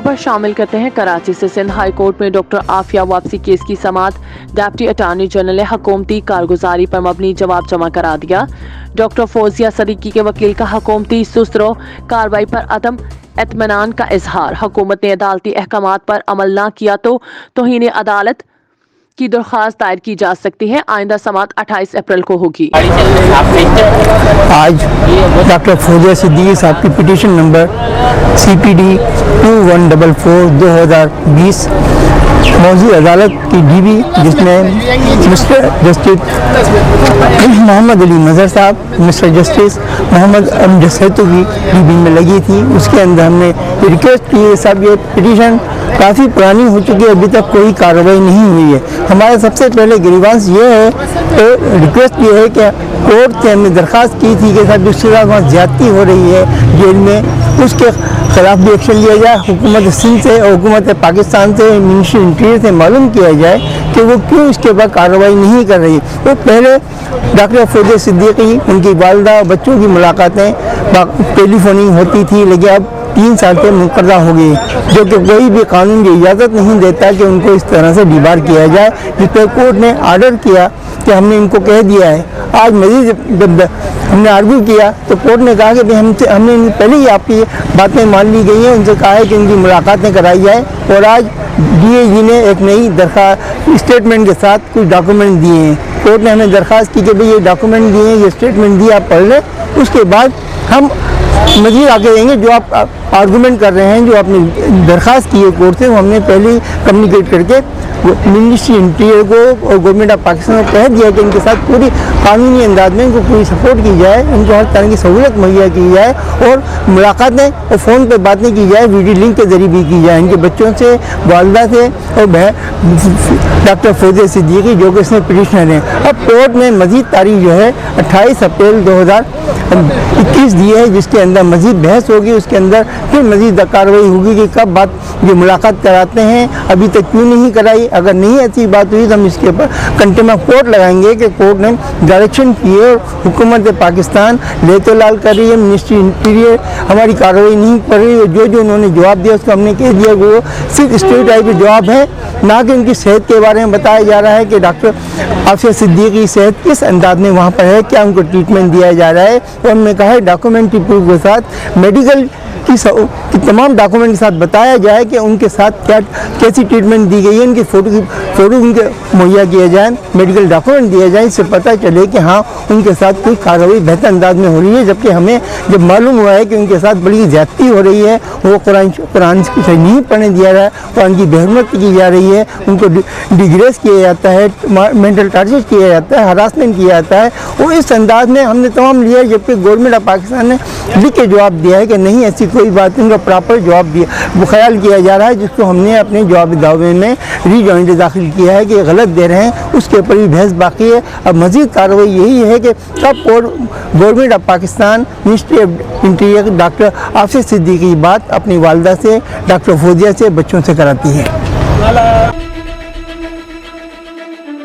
खबर शामिल करते हैं। कराची से सिंध हाई कोर्ट में डॉक्टर आफिया वापसी केस की समाअत डिप्टी अटॉर्नी जनरल ने हुकूमती कारगुजारी पर मबनी जवाब जमा करा दिया। डॉक्टर फौजिया सदीकी के वकील का हुकूमती सुस्तरो कार्रवाई पर अदम इत्मीनान का इजहार। हुकूमत ने अदालती अहकामात पर अमल न किया तो तौहीन अदालत की दरख्वास्त दायर की जा सकती है। आइंदा समाअत 28 अप्रैल को होगी। आज डॉक्टर फौजिया सिद्दीकी साहब की पिटीशन नंबर CPD 2144/2020 मौजूद अदालत की DB जिसमें मिस्टर जस्टिस मोहम्मद अली मजहर साहब, मिस्टर जस्टिस मोहम्मद अमजद सैतू की DB में लगी थी, उसके अंदर हमने रिक्वेस्ट की है साहब ये पिटीशन काफ़ी पुरानी हो चुकी है, अभी तक कोई कार्रवाई नहीं हुई है। हमारा सबसे पहले ग्रीवांस ये है, तो रिक्वेस्ट ये है कि कोर्ट से हमने दरख्वास्त की थी कि साहब जिसके साथ वहाँ ज्यादती हो रही है जेल में, उसके खिलाफ भी एक्शन लिया जाए। हुकूमत सिंध से और हुकूमत पाकिस्तान से, मिनिस्ट्री इंटीरियर से मालूम किया जाए कि वो क्यों इसके ऊपर कार्रवाई नहीं कर रही। तो पहले डॉक्टर फौजिया सिद्दीकी, उनकी वालदा और बच्चों की मुलाकातें टेलीफोनिंग होती थी, लेकिन अब 3 साल से मुकर्रा हो गई, जो कि कोई भी कानून की इजाज़त नहीं देता कि उनको इस तरह से डिबार किया जाए, जिस पर कोर्ट ने आर्डर किया कि हमने इनको कह दिया है। आज मजीद जब हमने आर्ग्यू किया तो कोर्ट ने कहा कि हमने पहले ही आपकी बातें मान ली गई हैं, उनसे कहा है कि इनकी मुलाकातें कराई जाए। और आज DAG ने एक नई दरख्वास्त स्टेटमेंट के साथ कुछ डॉक्यूमेंट दिए हैं। कोर्ट ने हमें दरख्वास्त की कि भाई ये डॉक्यूमेंट दिए हैं, ये स्टेटमेंट दिए, आप पढ़ लें, उसके बाद हम मजीद आगे देंगे। जो आप आर्गूमेंट कर रहे हैं, जो आपने दरख्वास्त की है कोर्ट से, वो हमने पहले ही कम्युनिकेट करके मिनिस्ट्री इंटीरियर को और गवर्नमेंट ऑफ पाकिस्तान को कह दिया कि इनके साथ पूरी कानूनी अंदाज में इनको पूरी सपोर्ट की जाए, इनको हर तरह की सहूलत मुहैया की जाए और मुलाकातें और फ़ोन पे बातें की जाए, वीडियो लिंक के ज़रिए भी की जाए इनके बच्चों से, वालदा से और डॉक्टर फौजिया सिद्दीकी जो कि इसमें पिटिशनर हैं। अब कोर्ट ने मज़ीद तारीख जो है 28 अप्रैल 2021 दी है, जिसके अंदर मज़ीद बहस होगी, उसके अंदर फिर मज़ीद कार्रवाई होगी कि कब बात ये मुलाकात कराते हैं, अभी तक क्यों नहीं कराई। अगर नहीं ऐसी बात हुई तो हम इसके ऊपर कंटेम्प्ट ऑफ कोर्ट लगाएंगे कि कोर्ट ने डायरेक्शन की है और हुकूमत पाकिस्तान लेतो लाल कर रही है, मिनिस्ट्री इंटीरियर हमारी कार्रवाई नहीं कर रही है। जो उन्होंने जवाब दिया उसको हमने कह दिया कि वो सिर्फ स्टेट टाइप के जवाब है, ना कि उनकी सेहत के बारे में बताया जा रहा है कि डॉक्टर आफिया सिद्दीकी की सेहत किस अंदाज में वहाँ पर है, क्या उनको ट्रीटमेंट दिया जा रहा है। और हमने कहा है डॉक्यूमेंट्री प्रूफ के साथ मेडिकल की तमाम डॉक्यूमेंट के साथ बताया जाए कि उनके साथ कैसी ट्रीटमेंट दी गई है, उनकी फ़ोटो उनके मुहैया किया जाए, मेडिकल डॉक्यूमेंट दिया जाए, इससे पता चले कि हाँ उनके साथ कोई कार्रवाई बेहतर अंदाज में हो रही है। जबकि हमें जब मालूम हुआ है कि उनके साथ बड़ी ज़्यादती हो रही है, वो कुरान से नहीं पढ़ने दिया रहा है, कुरान की बेहरमत की जा रही है, उनको डिग्रेस किया जाता है, मेंटल टार्चर किया जाता है, हरासमेंट किया जाता है, वो इस अंदाज में हमने तमाम लिया। जबकि गवर्नमेंट ऑफ पाकिस्तान ने लिख के जवाब दिया है कि नहीं ऐसी कोई बात, उनका प्रॉपर जवाब दिया वो ख्याल किया जा रहा है, जिसको हमने अपने जवाबी दावे में रीजॉइंट दाखिल किया है कि गलत दे रहे हैं, उसके ऊपर भी बहस बाकी है। अब मज़ीद कार्रवाई यही है कि कब government of Pakistan ministry of interior doctor Aafia Siddiqui की बात अपनी वालदा से, डॉक्टर फौजिया से, बच्चों से कराती है।